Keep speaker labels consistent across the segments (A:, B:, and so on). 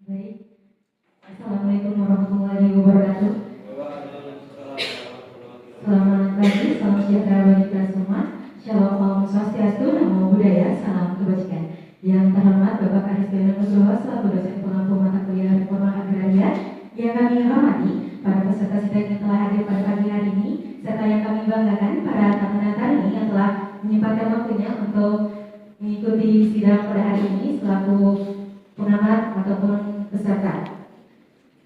A: Baik, Assalamualaikum warahmatullahi wabarakatuh. Selamat pagi, salam sejahtera bagi kita semua. Shalom, Om Swastiastu, Namo Buddhaya, salam kebajikan. Yang terhormat Bapak Aristoteles Nugroho selaku dosen pengampu mata kuliah Reforma Agraria, yang kami hormati para peserta sidang yang telah hadir pada pagi hari ini, serta yang kami banggakan para tamu-tamu ini yang telah menyempatkan waktunya untuk mengikuti sidang pada hari ini selaku pengamat ataupun peserta.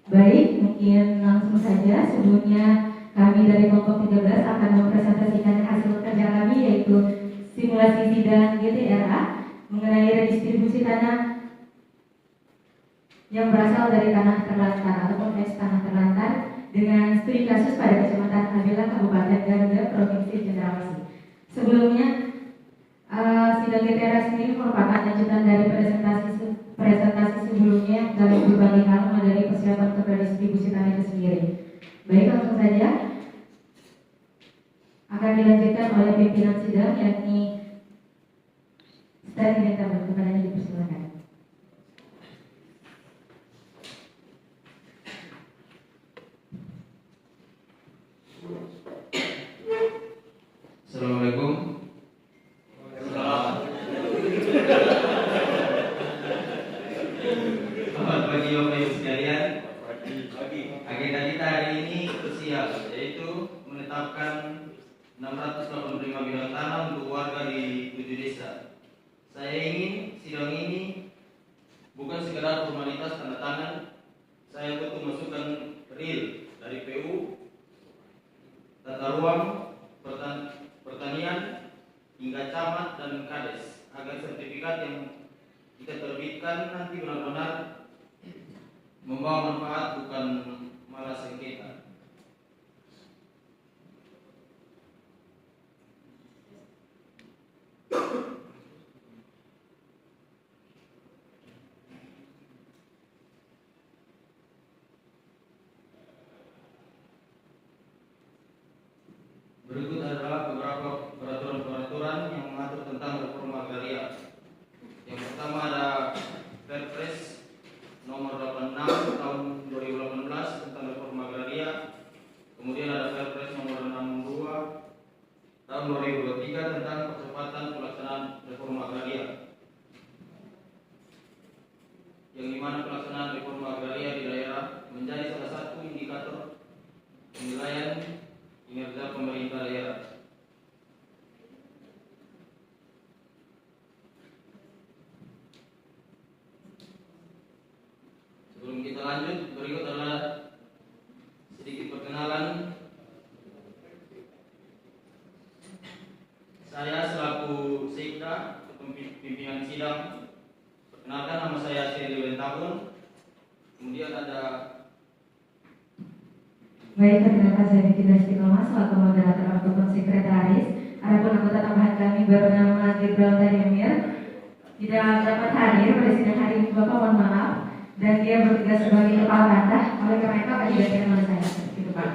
A: Baik, mungkin langsung saja. Sebelumnya kami dari kelompok 13 akan mempresentasikan hasil kerja kami, yaitu simulasi sidang GTRA mengenai redistribusi tanah yang berasal dari tanah terlantar ataupun tanah terlantar dengan studi kasus pada Kecamatan Abela, Kabupaten Garuda, Provinsi Cendrawasih. Sebelumnya, sidang GTRA sendiri merupakan lanjutan dari presentasi sebelumnya dari berbagai hal dari persiapan untuk redistribusi tanah itu sendiri. Baik, langsung saja akan dilanjutkan oleh pimpinan sidang, yakni Ustaz Hidayat. Kepadanya dipersilakan.
B: Assalamualaikum. Selamat pagi Bapak Ibu sekalian. Agenda kita hari ini krusial, yaitu menetapkan 685 bidang tanah untuk warga di 7 desa. Saya ingin sidang ini bukan sekedar formalitas tanda tangan. Saya butuh masukan real dari PU, tata ruang, pertanian, hingga camat dan kades, agar sertifikat yang kita terbitkan nanti benar-benar membawa manfaat, bukan malah sengketa. Berikut adalah beberapa peraturan-peraturan yang mengatur tentang reforma agraria. Yang pertama ada Perpres nomor 86 tahun 2018 tentang reforma agraria. Kemudian ada Perpres nomor 62 tahun 2023 tentang percepatan pelaksanaan reforma agraria, yang dimana pelaksanaan reforma agraria di daerah menjadi salah satu indikator penilaian kinerja pemerintah daerah. Sebelum kita lanjut, berikut adalah sedikit perkenalan. Saya selaku Sekda, pimpinan sidang. Perkenalkan, nama saya Seri Lentahun. Kemudian ada
A: Baik, perkenalkan saya Nikita Istiqomah selaku moderator ataupun sekretaris. Adapun anggota tambahan kami bernama Gabriel Tademir tidak dapat hadir pada sidang hari ini, Bapak mohon maaf, dan dia bertugas sebagai kepala kantah. Oleh karena itu akan digantikan oleh saya. Gitu, Pak.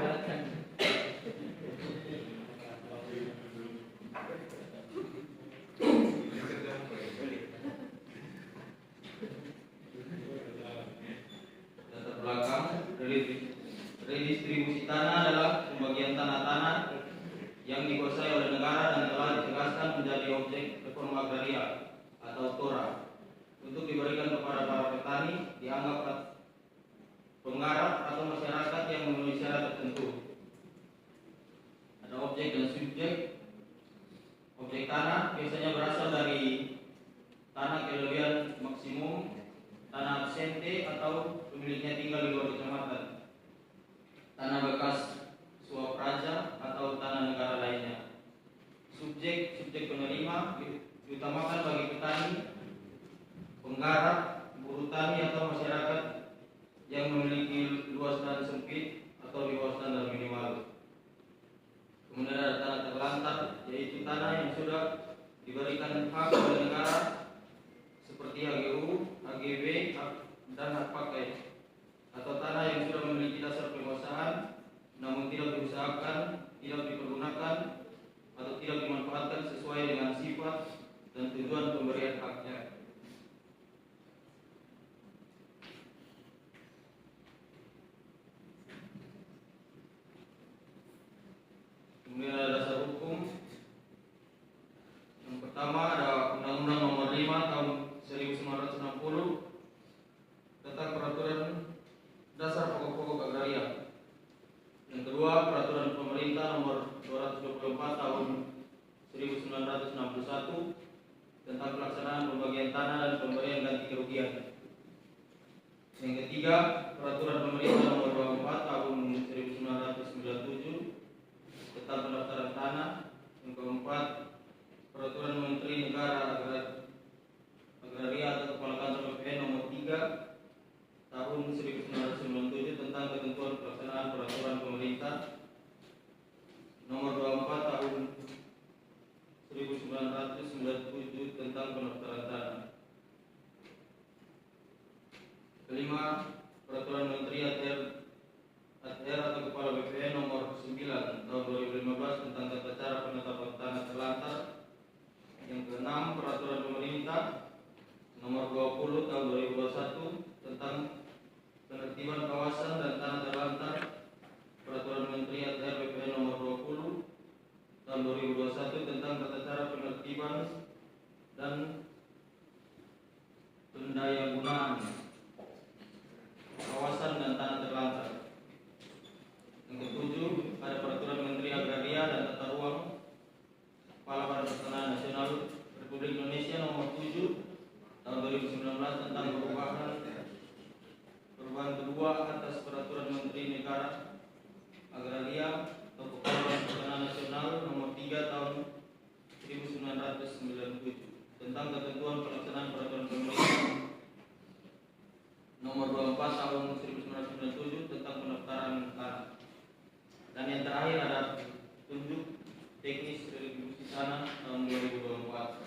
B: data belakang. Redistribusi tanah adalah pembagian tanah-tanah yang dikuasai oleh negara dan telah ditegaskan menjadi objek reforma agraria atau TORA untuk diberikan kepada para petani, dianggap penggarap atau masyarakat yang memenuhi syarat tertentu. Ada objek dan subjek. Objek tanah biasanya berasal dari tanah kelebihan maksimum, tanah absente atau pemiliknya tinggal di luar kecamatan, tanah bekas suap raja atau tanah negara lainnya. Subjek penerima diutamakan bagi petani, penggarap, buruh tani atau masyarakat yang memiliki luas dan sempit atau di bawah standar minimal. Kemudian ada tanah terlantar, yaitu tanah yang sudah diberikan hak oleh negara seperti HGU, HGB, dan hak pakai, atau tanah yang sudah memiliki dasar penguasaan namun tidak diusahakan, tidak dipergunakan, atau tidak dimanfaatkan sesuai dengan sifat dan tujuan pemberian haknya. Yang ketiga, Peraturan Pemerintah Nomor 24 Tahun 1997 tentang pendaftaran tanah. Yang keempat, Peraturan Menteri Negara Agraria atau Kepala Kantor BPN Nomor 3 Tahun 1997 tentang ketentuan pelaksanaan Peraturan Pemerintah Nomor 24 Tahun 1997 tentang pendaftaran tanah. Kelima, Peraturan Menteri ATR atau Kepala BPN Nomor 9 Tahun 2015 tentang tata cara penetapan tanah terlantar. Yang keenam, Peraturan Pemerintah Nomor 20 Tahun 2021 tentang penertiban kawasan dan tanah terlantar. Peraturan Menteri ATR BPN Nomor 20 Tahun 2021 tentang tata cara penertiban dan pendayagunaan kawasan dan tanah terlantar. Yang ketujuh, ada Peraturan Menteri Agraria dan Tata Ruang Kepala Badan Pertanahan Nasional Republik Indonesia Nomor 7 Tahun 2019 tentang perubahan kedua atas Peraturan Menteri Negara Agraria atau Kepala Badan Pertanahan Nasional Nomor 3 Tahun 1997 tentang ketentuan pelaksanaan Peraturan Pemerintah Nomor 24 Tahun 1997 tentang pendaftaran tanah. Dan yang terakhir ada tunjuk teknis redistribusi tanah tahun 2024.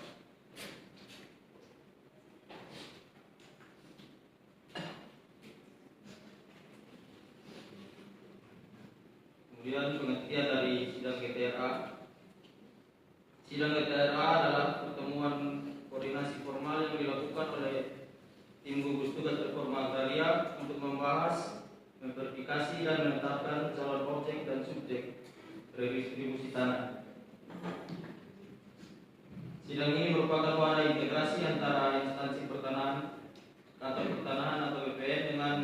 B: Kemudian pengertian dari sidang GTRA. Sidang GTRA adalah pertemuan koordinasi formal yang dilakukan oleh tim gugus tugas reforma agraria untuk membahas, memverifikasi dan menetapkan calon objek dan subjek redistribusi tanah. Sidang ini merupakan wadah integrasi antara instansi pertanahan, kantor pertanahan atau BPN dengan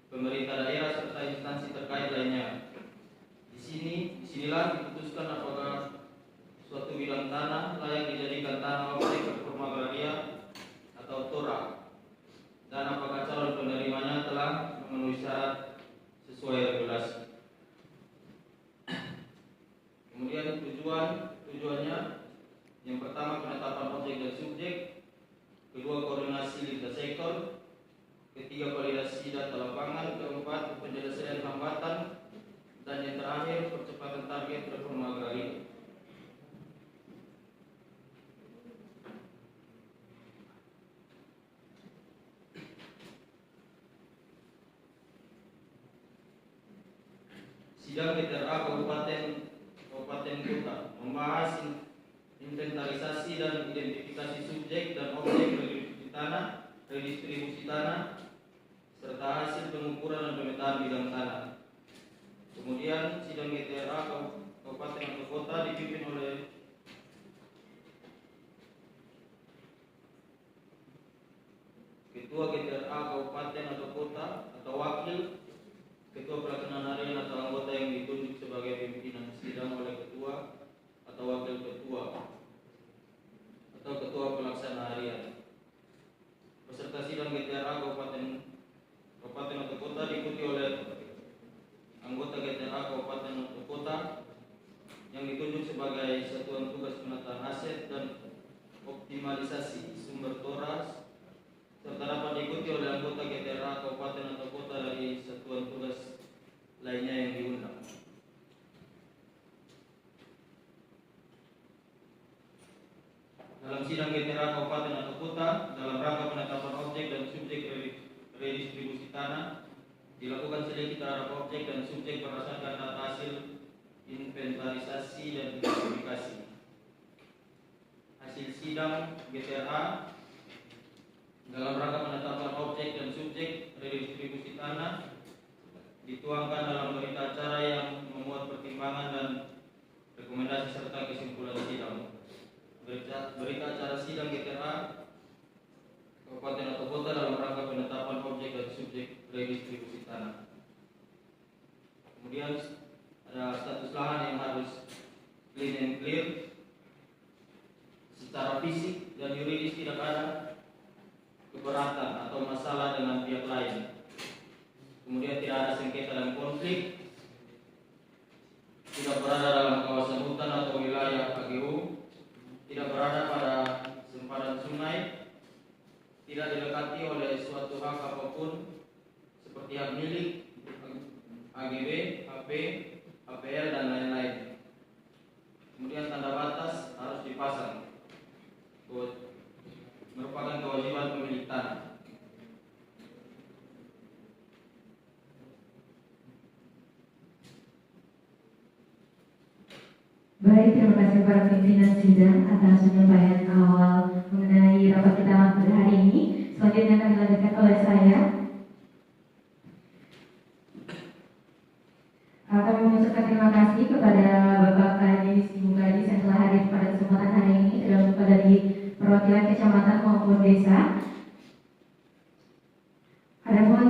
B: pemerintah daerah serta instansi terkait lainnya. Disinilah diputuskan apakah suatu bidang tanah layak dijadikan tanah objek reforma agraria atau TORA, dan apakah calon penerimanya telah memenuhi syarat sesuai regulasi. Kemudian tujuannya, yang pertama penetapan objek dan subjek, kedua koordinasi lintas sektor, ketiga validasi data lapangan, keempat penyelesaian hambatan, dan yang terakhir percepatan target reforma agraria. Sidang GTRA Kabupaten Kota membahas inventarisasi dan identifikasi subjek dan objek redistribusi tanah serta hasil pengukuran dan pemetaan bidang tanah. Kemudian sidang GTRA Kabupaten atau Kota dipimpin oleh Ketua GTRA Kabupaten atau Kota atau Wakil Ketua Pelaksanaan Harian atau anggota yang ditunjuk sebagai pimpinan sidang oleh Ketua atau Wakil Ketua atau Ketua Pelaksana Harian. Peserta sidang GTRA Kabupaten atau Kota diikuti oleh anggota GTRA Kabupaten atau Kota yang ditunjuk sebagai Satuan Tugas Penataan Aset dan Optimalisasi Sumber TORA, serta dapat diikuti oleh anggota GTRA Kabupaten atau Kota dari satuan tugas lainnya yang diundang. Dalam sidang GTRA Kabupaten atau Kota, dalam rangka penetapan objek dan subjek redistribusi tanah, dilakukan seleksi terhadap objek dan subjek berdasarkan data hasil inventarisasi dan identifikasi. Hasil sidang GTRA dalam rangka penetapan objek dan subjek redistribusi tanah dituangkan dalam berita acara yang memuat pertimbangan dan rekomendasi serta kesimpulan sidang. Berita acara sidang GTRA Kabupaten atau Kota dalam rangka penetapan objek dan subjek redistribusi tanah. Kemudian ada status lahan yang harus clean and clear, secara fisik dan yuridis tidak ada keberatan atau masalah dengan dengan pihak lain. Kemudian tidak ada sengketa dan konflik, tidak berada dalam kawasan hutan atau wilayah AGU, tidak berada pada sempadan sungai, tidak dilekati oleh suatu hak apapun seperti hak milik, AGB, HP, HPL dan lain-lain. Kemudian tanda batas harus dipasang, merupakan kewajiban pemilik tanah.
A: Baik, terima kasih para pimpinan sidang atas penyampaian awal mengenai rapat kita pada hari ini. Selanjutnya akan dilanjutkan oleh saya. Kami mengucapkan terima kasih kepada Bapak Kadis Ibu Kadis yang telah hadir pada kesempatan hari ini, tidak lupa dari perwakilan kecamatan maupun desa. Adapun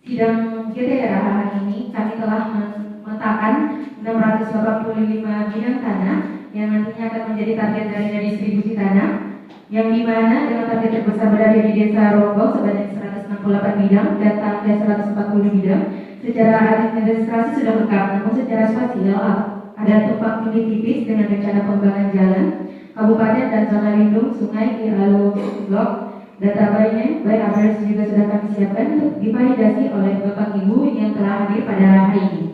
A: sidang GTRA hari ini kami telah memetakan 685 bidang tanah yang nantinya akan menjadi target dari redistribusi tanah, yang dimana dengan target terbesar berada di Desa Ronggong sebanyak 168 bidang dan target 140 bidang. Secara administrasi sudah lengkap, namun secara spasial ada tumpang tindih tipis dengan rencana pengembangan jalan, kabupaten dan zona lindung sungai di Lalu Blok. Data baik address juga sudah kami siapkan untuk divalidasi oleh Bapak Ibu yang telah hadir pada hari ini.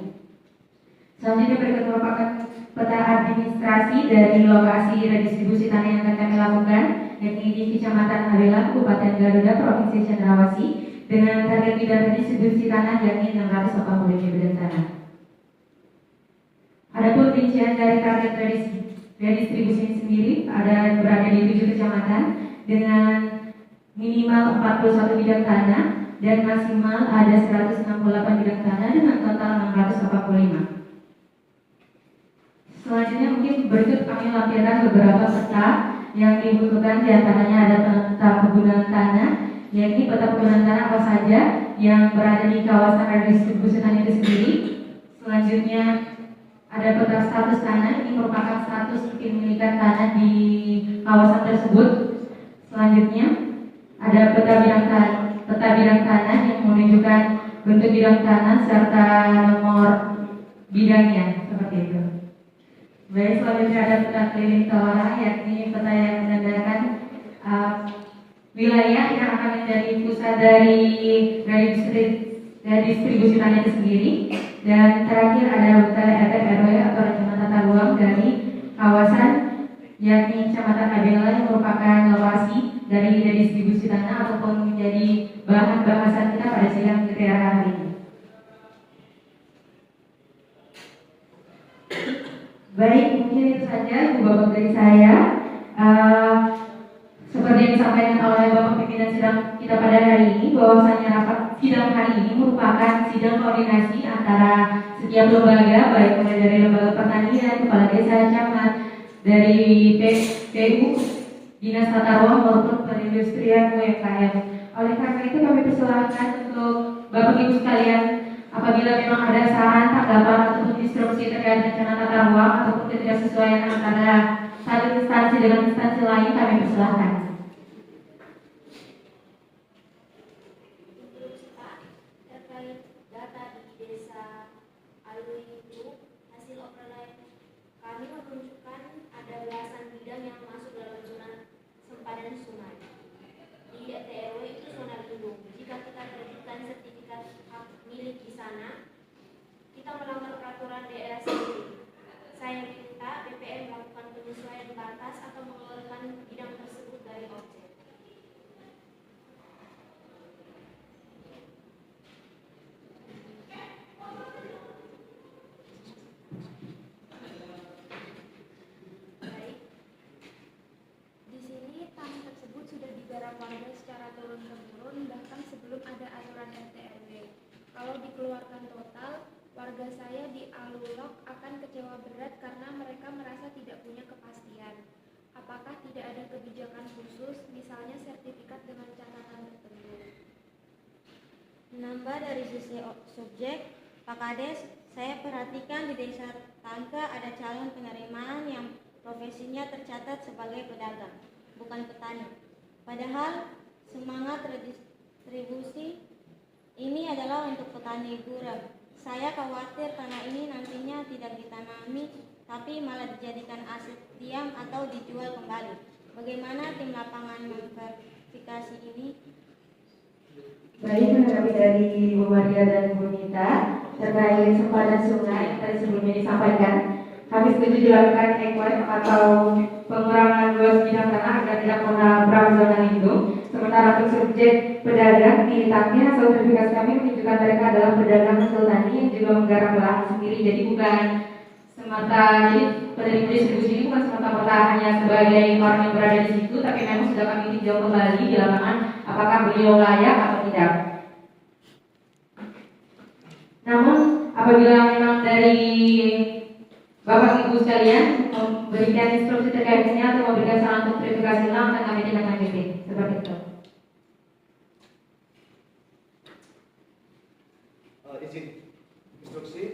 A: Selanjutnya berikut merupakan peta administrasi dari lokasi redistribusi tanah yang akan kami lakukan, yakni di Kecamatan Abela, Kabupaten Garuda, Provinsi Cendrawasih, dengan target bidang redistribusi tanah yakni 680 bidang tanah. Adapun rincian dari target redistribusi ini sendiri berada di 7 kecamatan dengan minimal 41 bidang tanah dan maksimal ada 168 bidang tanah dengan total 685. Selanjutnya mungkin berikut kami lampirkan beberapa peta yang dibutuhkan, diantaranya ada peta penggunaan tanah, yakni peta penggunaan tanah apa saja yang berada di kawasan redistribusi tanah itu sendiri. Selanjutnya ada peta status tanah, ini merupakan status kepemilikan tanah di kawasan tersebut. Selanjutnya ada peta bidang tanah yang menunjukkan bentuk bidang tanah serta nomor bidangnya, seperti itu. Baik, selanjutnya ada peta keliling Tawara, yakni peta yang menandakan wilayah yang akan menjadi pusat dari distribusi tanah itu sendiri. Dan terakhir ada peta RT/RW atau rencana tata ruang dari kawasan, yakni Kecamatan Abela yang merupakan lokasi dari distribusi tanah ataupun menjadi bahan bahasan kita pada sidang GTRA hari ini. Baik, mungkin itu saja Bapak dari saya. Seperti yang disampaikan oleh Bapak pimpinan sidang kita pada hari ini, bahwasanya rapat sidang hari ini merupakan sidang koordinasi antara setiap lembaga, baik mulai dari lembaga pertanian, kepala desa, camat, dari PU, Dinas Tata Ruang maupun perindustrian UMKM. Oleh karena itu kami persilahkan untuk Bapak Ibu sekalian, apabila memang ada saran, tanggapan ataupun instruksi terkait rencana tata ruang ataupun ketidaksesuaian antara satu instansi dengan instansi lain, kami persilahkan.
C: Terkait data di desa Alui itu, hasil operasi kami menunjukkan ada belasan bidang yang masuk dalam zona sempadan sungai. Di RT/RW itu zona lindung. Jika kita terbitkan sertifikat hak milik di sana, kita melanggar peraturan daerah sendiri. Saya minta BPN melakukan penyesuaian batas atau mengeluarkan bidang tersebut dari objek. Warga secara turun-temurun bahkan sebelum ada aturan RT/RW. Kalau dikeluarkan total, warga saya di Alulok akan kecewa berat karena mereka merasa tidak punya kepastian. Apakah tidak ada kebijakan khusus, misalnya sertifikat dengan catatan tertentu?
D: Menambah dari sisi subjek, Pak Kades, saya perhatikan di desa Tangke ada calon penerimaan yang profesinya tercatat sebagai pedagang, bukan petani. Padahal semangat distribusi ini adalah untuk petani gurem. Saya khawatir karena ini nantinya tidak ditanami, tapi malah dijadikan aset diam atau dijual kembali. Bagaimana tim lapangan memverifikasi ini?
A: Baik, menanggapi dari Bu Maria dan Bu Nita terkait sempadan sungai yang tadi sebelumnya disampaikan, kami setuju dilakukan equine atau pengurangan luas bidang tanah agar tidak menabrak zona lindung. Sementara untuk subjek pedagang di tangki hasil verifikasi kami menunjukkan mereka adalah pedagang hasil tani yang juga menggarap lahan sendiri. Jadi bukan semata penerima distribusi ini bukan semata-mata hanya sebagai orang yang berada di situ, tapi memang sudah kami tinjau kembali di lapangan apakah beliau layak atau tidak. Namun apabila memang dari Bapak Ibu sekalian memberikan instruksi terkaitnya atau memberikan saran untuk verifikasi ulang, akan kami tindak lanjuti seperti itu.
E: Izin instruksi.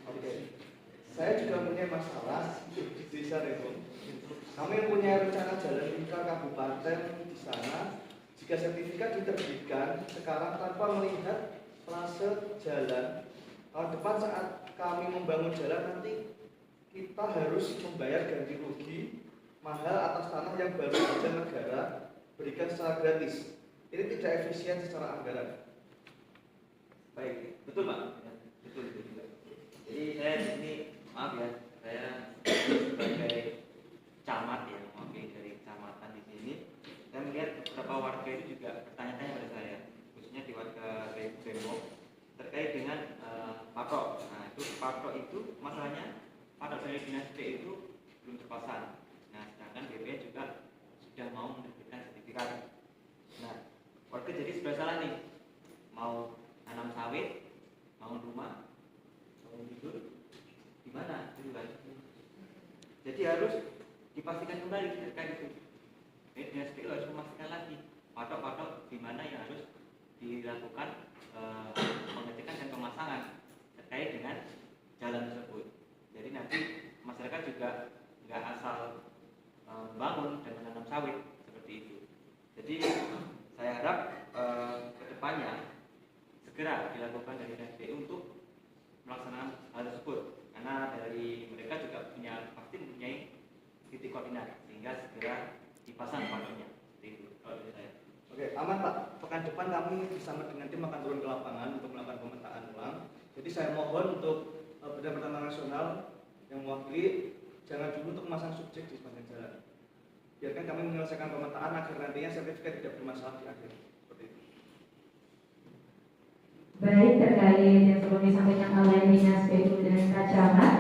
E: Oke. Saya juga punya masalah di desa Rebo. Kami punya rencana jalan lintas kabupaten di sana. Jika sertifikat diterbitkan sekarang tanpa melihat trase jalan, tahun depan saat kami membangun jalan nanti kita harus membayar ganti rugi mahal atas tanah yang baru saja negara berikan secara gratis. Ini tidak efisien secara anggaran.
F: Baik, betul Pak. Ya, betul. Jadi saya di sini maaf ya, saya sebagai camat ya, mewakili dari kecamatan di sini. Saya melihat beberapa warga itu juga bertanya-tanya pada saya, khususnya di warga Rebo terkait dengan patok. Nah, itu patok itu masalahnya patok dari dinas P itu belum terpasang. Nah, sedangkan BPN juga sudah mau menerbitkan sertifikat. Nah, warga jadi serba salah nih, mau tanam sawit, bangun rumah, bangun tidur, di mana gitu kan? Jadi harus dipastikan kembali terkait itu. Jadi dinas PU harus memastikan lagi patok-patok di mana yang harus dilakukan pengecekan dan pemasangan terkait dengan jalan tersebut. Jadi nanti masyarakat juga nggak asal bangun dan menanam sawit seperti itu. Jadi saya harap kedepannya segera dilakukan dari dinas PU untuk melaksanakan hal tersebut, karena dari mereka juga pasti mempunyai titik koordinat sehingga segera dipasang patoknya. Seperti itu kalau dari saya.
E: Oke, aman Pak. Pekan depan kami bersama dengan tim akan turun ke lapangan untuk melakukan pemetaan ulang. Jadi saya mohon untuk Badan Pertanahan Nasional yang mewakili jangan dulu untuk memasang subjek di sepanjang jalan. Biarkan kami menyelesaikan pemetaan agar nantinya sertifikat tidak bermasalah di akhir. Seperti itu.
A: Baik, terkait yang sebelum disampaikan oleh Dinas PU dan Cacamat,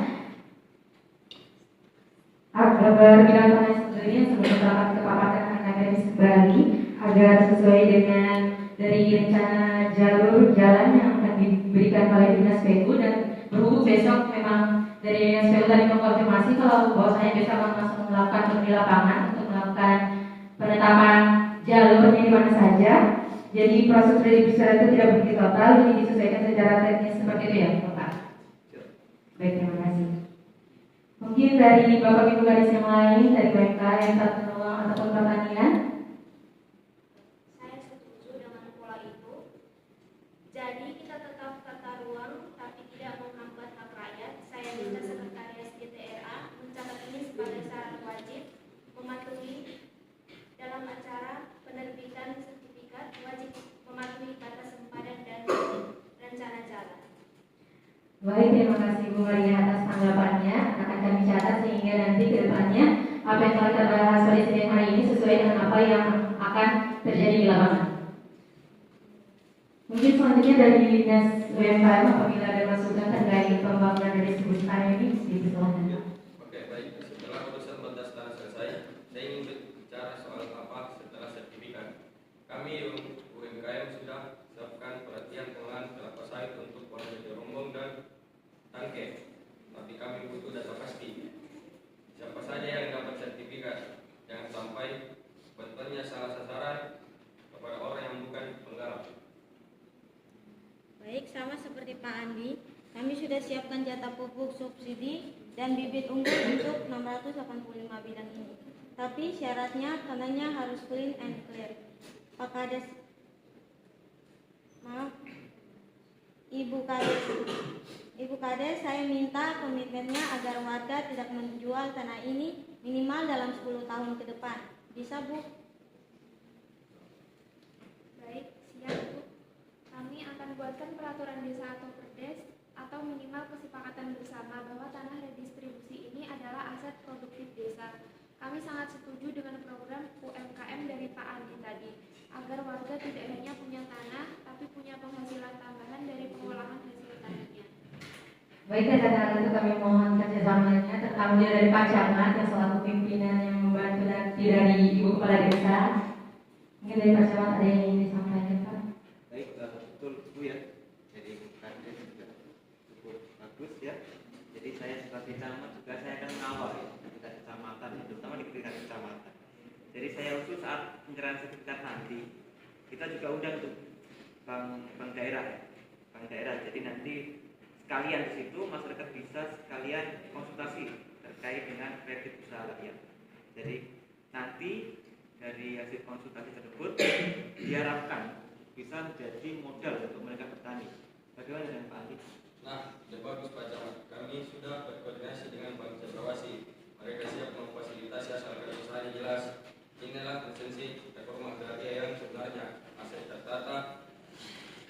A: kabar bidang tanah sendiri yang sebelum terdapat kepapakan akan revisi kembali agar sesuai dengan dari rencana jalur jalan yang akan diberikan oleh Dinas PU. Dan berhubung besok memang dari Dinas PU tadi mengkonfirmasi kalau bahwasanya besok akan langsung melakukan di lapangan untuk melakukan penetapan jalurnya di mana saja. Jadi proses registrasi itu tidak begitu total, ini disesuaikan secara teknis seperti itu ya Bapak. Baik, terima kasih. Mungkin dari Bapak Ibu garis yang lain dari BMK yang tak peluang ataupun pertanian.
C: Saya setuju dengan pola itu. Jadi kita tetap tata ruang tapi tidak menghambat hak rakyat. Saya minta Sekretaris GTRA mencatat ini sebagai syarat wajib, mematuhi dalam acara penerbitan sertifikat, wajib mematuhi batas sempadan dan rencana jalan.
A: Baik, terima kasih Bu Maria atas tanggapannya. Akan kami catat sehingga nanti ke depannya apa yang telah kita bahas pada sidang hari ini sesuai dengan apa yang akan terjadi di lapangan. Mungkin selanjutnya dari Dinas UMKM apabila ada masukan terkait pembangunan dan distribusi area ini dipersilakan.
B: Oke, baik. Setelah urusan batas tanah selesai, saya ingin bicara soal apa setelah sertifikat. Kami UMKM sudah siapkan perhatian pengelolaan kelapa sawit untuk Wonorejo Rombong dan Tangke. Tapi kami butuh data pasti. Siapa saja yang dapat sertifikat? Jangan sampai bantuannya salah sasaran kepada orang yang bukan penggarap.
D: Baik, sama seperti Pak Andi, kami sudah siapkan jatah pupuk subsidi dan bibit unggul untuk 685 bidang ini. Tapi syaratnya tanahnya harus clean and clear. Pak Kades Ibu Kades, saya minta komitmennya agar warga tidak menjual tanah ini minimal dalam 10 tahun ke depan. Bisa, Bu?
C: Baik, siap Bu. Kami akan buatkan peraturan desa atau perdes atau minimal kesepakatan bersama bahwa tanah redistribusi ini adalah aset produktif desa. Kami sangat setuju dengan program UMKM dari Pak Andi tadi, agar warga tidak hanya punya tanah, tapi punya penghasilan tambahan dari pengolahan hasil tanahnya.
A: Baik, rekan-rekan, itu kami mohon kerjasamanya, terutamanya dari Pak Camat yang selaku pimpinan yang membantu nanti dari Ibu Kepala Desa. Mungkin dari Pak Camat ada yang ingin disampaikan, Pak?
F: Baik, betul Bu ya. Jadi Kades juga cukup bagus ya. Jadi saya sebagai camat juga saya akan mengawal ya tingkat kecamatan, terutama di tingkat kecamatan. Jadi saya usul saat penyerahan sertifikat nanti kita juga undang tuh bank daerah. Jadi nanti sekalian di situ masyarakat bisa sekalian konsultasi terkait dengan kredit usaha rakyat. Jadi nanti dari hasil konsultasi tersebut diharapkan bisa menjadi modal untuk mereka petani. Bagaimana dengan Pak Andi?
G: Nah, sudah bagus Pak Camat. Kami sudah berkoordinasi dengan Bank Cendrawasih. Mereka siap memfasilitasi asalkan usahanya jelas. Inilah esensi reforma agraria yang sebenarnya aset tertata,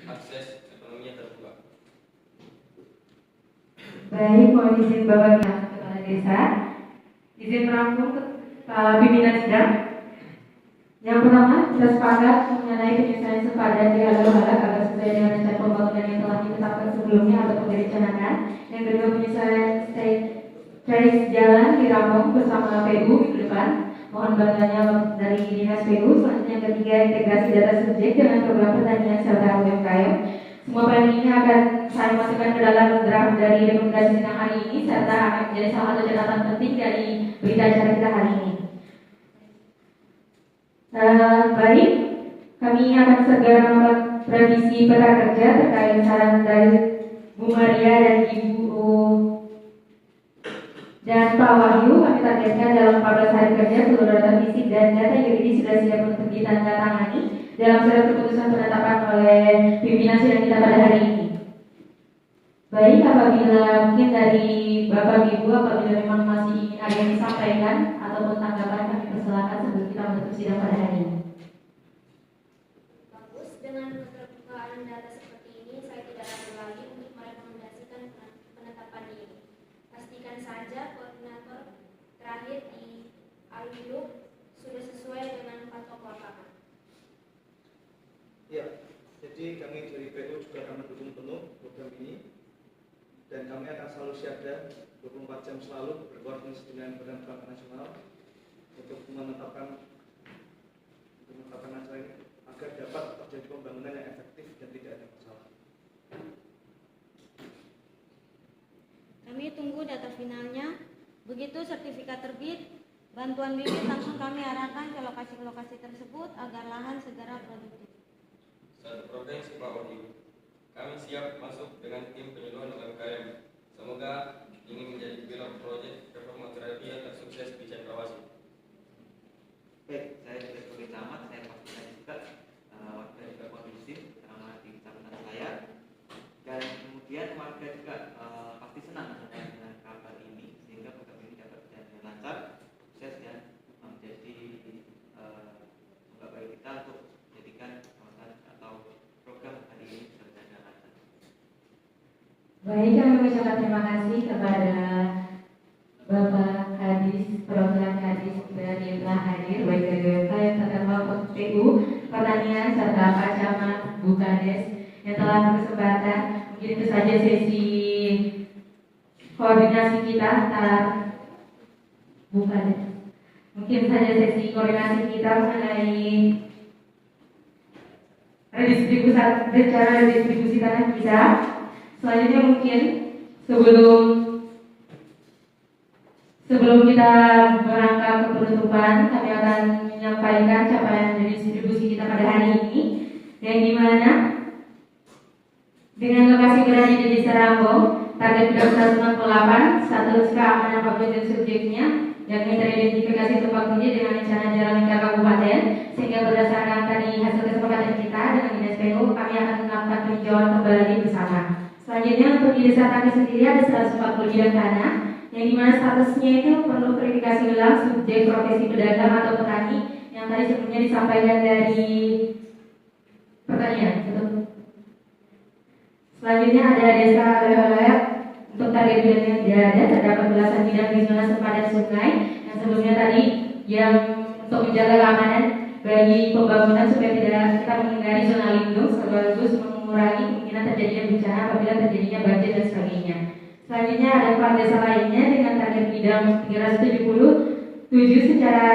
G: akses ekonominya terbuka.
A: Baik, mohon izin Bapak Kepala Desa. Izin merangkum Kepala Pimpinan Sidang. Yang pertama, kita sepakat mengenai penyelesaian sepadan di halal-halal agar sesuai dengan rencana pembangunan yang telah ditetapkan sebelumnya ataupun direncanakan. Yang kedua, penyelesaian trace jalan di Rambung bersama PU minggu depan. Mohon bantuannya dari Dinas PU. Selanjutnya yang ketiga, integrasi data subjek dengan program pertanian serta UMKM. Semua poin ini akan saya masukkan ke dalam draft dari rekomendasi sidang hari ini serta akan menjadi salah satu catatan penting dari berita acara kita hari ini. Baik, kami akan segera melakukan revisi peta kerja terkait saran dari Bu Maria dan Ibu dan Pak Wahyu. Kami targetkan dalam 14 hari kerja seluruh data fisik dan data yuridis sudah siap untuk ditandatangani dalam surat keputusan penetapan oleh pimpinan sidang kita pada hari ini. Baik, apabila mungkin dari Bapak Ibu apabila memang masih ingin ada yang disampaikan ataupun tanggapan, kami persilakan sebelum kita menutup sidang pada hari ini.
C: Bagus, dengan keterbukaan data seperti ini, saya tidak ragu lagi untuk merekomendasikan penetapan ini. Pastikan saja koordinator terakhir di Alwilu sudah sesuai dengan patok lapangan.
E: Ya, jadi kami dari PU juga akan mendukung penuh program ini dan kami akan selalu siaga 24 jam selalu berkoordinasi dengan Badan Pangan Nasional untuk menetapkan acara ini agar dapat terjadi pembangunan yang efektif dan tidak ada masalah.
D: Kami tunggu data finalnya. Begitu sertifikat terbit, bantuan bibit langsung kami arahkan ke lokasi-lokasi tersebut agar lahan segera produktif.
G: Satu provinsi Pak Wahyu. Kami siap masuk dengan tim penyuluhan UMKM. Semoga ini menjadi pilot proyek reforma agraria tersukses di Cendrawasih.
F: Baik, saya juga sebagai camat, saya pastikan juga warga juga kondusif terutama di kecamatan saya, dan kemudian warga juga pasti senang dengan kabar ini sehingga program ini dapat berjalan dengan lancar, sukses dan menjadi semoga bagi kita untuk menjadikan kawasan atau program hari ini berjalan dengan lancar.
A: Baik, kami mengucapkan terima kasih kepada Bapak Kadis, perwakilan Kadis dari yang telah hadir, baik dari BMK yang terkenal PU, Pertanian, serta Pak Camat, Bu Kades yang telah berkesempatan. Mungkin itu saja sesi koordinasi kita antar Bu Kades. Mungkin saja sesi koordinasi kita mengenai rencana redistribusi tanah kita. Selanjutnya mungkin sebelum kita berangkat ke penutupan, kami akan menyampaikan capaian distribusi kita pada hari ini, yang dimana dengan lokasi berada di Desa Rambung, target 368, status keamanan objek dan subjeknya, yakni teridentifikasi tumpang tindih dengan rencana jalan lingkar kabupaten, sehingga berdasarkan tadi hasil kesepakatan kita dengan Dinas PU, kami akan melakukan peninjauan kembali bersama. Selanjutnya untuk di Desa Tani sendiri ada 140 bidang tanah yang dimana statusnya itu perlu verifikasi ulang subjek profesi pedagang atau petani yang tadi sebelumnya disampaikan dari pertanian. Selanjutnya ada desa oleh-oleh. Untuk target bidangnya tidak ada, terdapat belasan bidang di zona sempadan sungai yang sebelumnya tadi yang untuk menjaga keamanan bagi pembangunan supaya tidak kita menghindari zona lindung sekaligus mengurangi kemungkinan terjadinya bencana apabila terjadinya banjir dan sebagainya. Selanjutnya ada 4 desa lainnya dengan target bidang 377 secara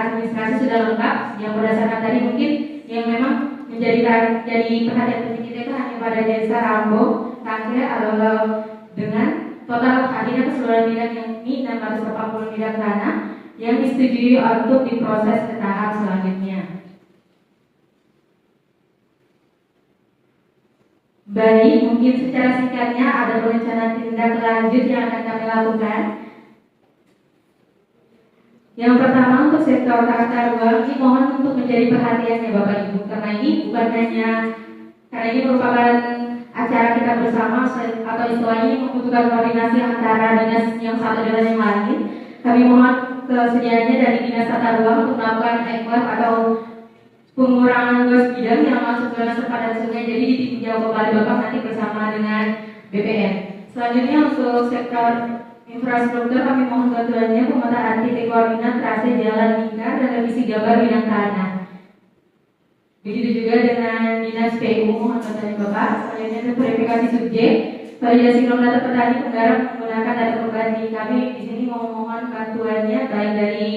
A: administrasi sudah lengkap yang berdasarkan tadi mungkin yang memang jadi perhatian penting kita itu hanya pada desa Rambo, Tangke, Alolo dengan total hadirnya keseluruhan bidang yang ini 680 bidang tanah yang disetujui untuk diproses ke tahap selanjutnya. Baik, mungkin secara singkatnya ada perencanaan tindak lanjut yang akan kami lakukan. Yang pertama untuk sektor tata ruang ini mohon untuk menjadi perhatiannya Bapak Ibu karena ini bukan hanya karena ini merupakan acara kita bersama atau istilahnya membutuhkan koordinasi antara dinas yang satu dengan yang lain. Kami mohon kesediaannya dari dinas tata ruang untuk melakukan eklab atau pengurangan luas bidang yang masuk ke sempadan sungai. Jadi ditinjau kembali Bapak nanti bersama dengan BPN. Selanjutnya untuk sektor infrastruktur kami mohon bantuannya pemetaan titik koordinat trase jalan lingkar dan revisi gambar bidang tanah. Begitu juga dengan dinas PU mohon bantuannya Bapak. Selanjutnya untuk verifikasi subjek validasi nomor data petani penggarap menggunakan data pembanding. Kami di sini mohon bantuannya baik dari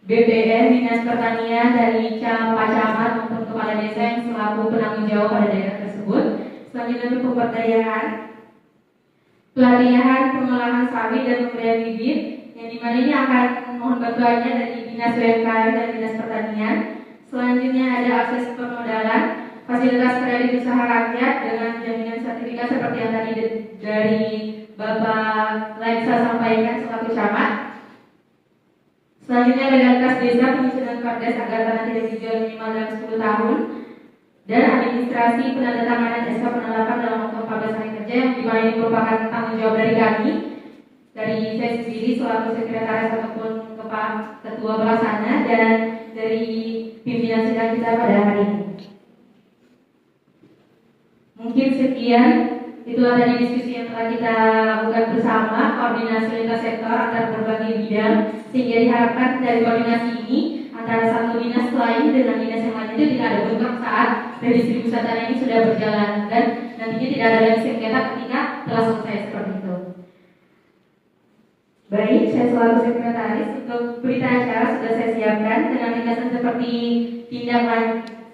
A: BPN, Dinas Pertanian, dari Pak Camat maupun kepala desa yang selaku penanggung jawab pada daerah tersebut. Selanjutnya untuk pemberdayaan, pelatihan pengolahan sawit dan pemberian bibit yang dimana ini akan mohon bantuannya dari Dinas UMKM dan Dinas Pertanian. Selanjutnya ada akses permodalan, fasilitas kredit usaha rakyat dengan jaminan sertifikat seperti yang tadi dari Bapak Laisa sampaikan selaku camat. Selanjutnya legalitas desa penyusunan perdes agar tanah tidak dijual minimal dalam 10 tahun dan administrasi penandatanganan SK penetapan dalam waktu 14 hari kerja yang dimana ini merupakan tanggung jawab dari kami, dari saya sendiri selaku sekretaris ataupun ketua pelaksana dan dari pimpinan sidang kita pada hari ini. Mungkin sekian, itulah tadi diskusi yang telah kita lakukan bersama, koordinasi lintas sektor antar berbagai bidang, sehingga diharapkan dari koordinasi ini antara satu dinas lain dengan dinas yang lain itu tidak ada bentrok saat redistribusi tanah ini sudah berjalan dan nantinya tidak ada lagi sengketa ketika telah selesai seperti itu. Baik, saya selaku sekretaris untuk berita acara sudah saya siapkan dengan ringkasan seperti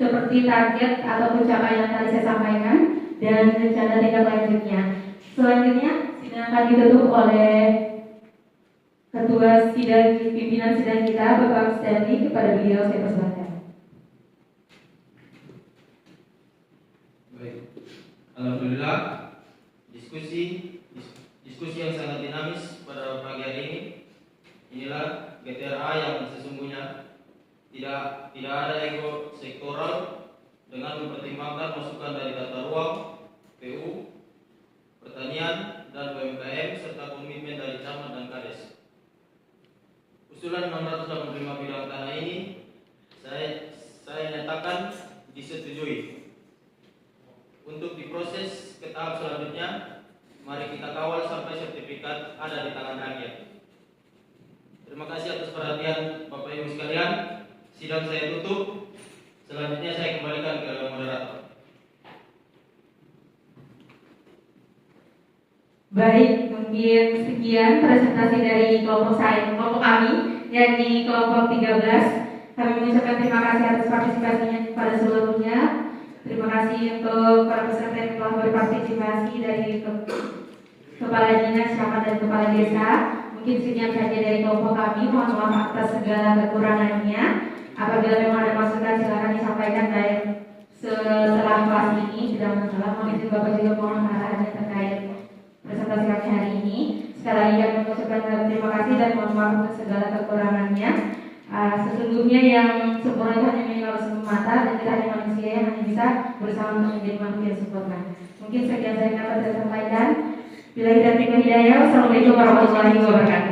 A: seperti target atau pencapaian yang tadi saya sampaikan dan rencana tindak lanjutnya. Selanjutnya sidang akan ditutup oleh Ketua Sidang Pimpinan Sidang kita Bapak Stanley. Kepada beliau saya persilakan.
B: Baik, alhamdulillah diskusi yang sangat dinamis pada pagi hari ini. Inilah GTRA yang sesungguhnya tidak ada ego sektoral dengan mempertimbangkan masukan dari tata ruang, PU, pertanian dan UMKM serta komitmen dari camat dan kades. Usulan 685 bidang tanah ini saya nyatakan disetujui. Untuk diproses ke tahap selanjutnya, mari kita kawal sampai sertifikat ada di tangan rakyat. Terima kasih atas perhatian Bapak Ibu sekalian. Sidang saya tutup. Selanjutnya saya kembalikan ke moderator.
A: Baik, mungkin sekian presentasi dari kelompok kami yang di kelompok 13. Kami mengucapkan terima kasih atas partisipasinya pada seluruhnya. Terima kasih untuk para peserta yang telah berpartisipasi dari kepala dinas, camat dan kepala desa. Mungkin sekian saja dari kelompok kami. Mohon maaf atas segala kekurangannya. Apabila memang ada masukan silakan disampaikan baik setelah kelas ini. Tidak masalah. Mohon izin Bapak juga mohon arahannya terkait presentasi kami hari ini. Sekali lagi kami mengucapkan terima kasih dan mohon maaf untuk segala kekurangannya. Sesungguhnya yang sempurna itu hanya minimal semata dan kita hanya manusia yang hanya bisa bersama untuk menjadi manusia yang sempurna. Mungkin sekian saya dapat saya sampaikan. Bila tidak hidayah, Assalamualaikum warahmatullahi wabarakatuh.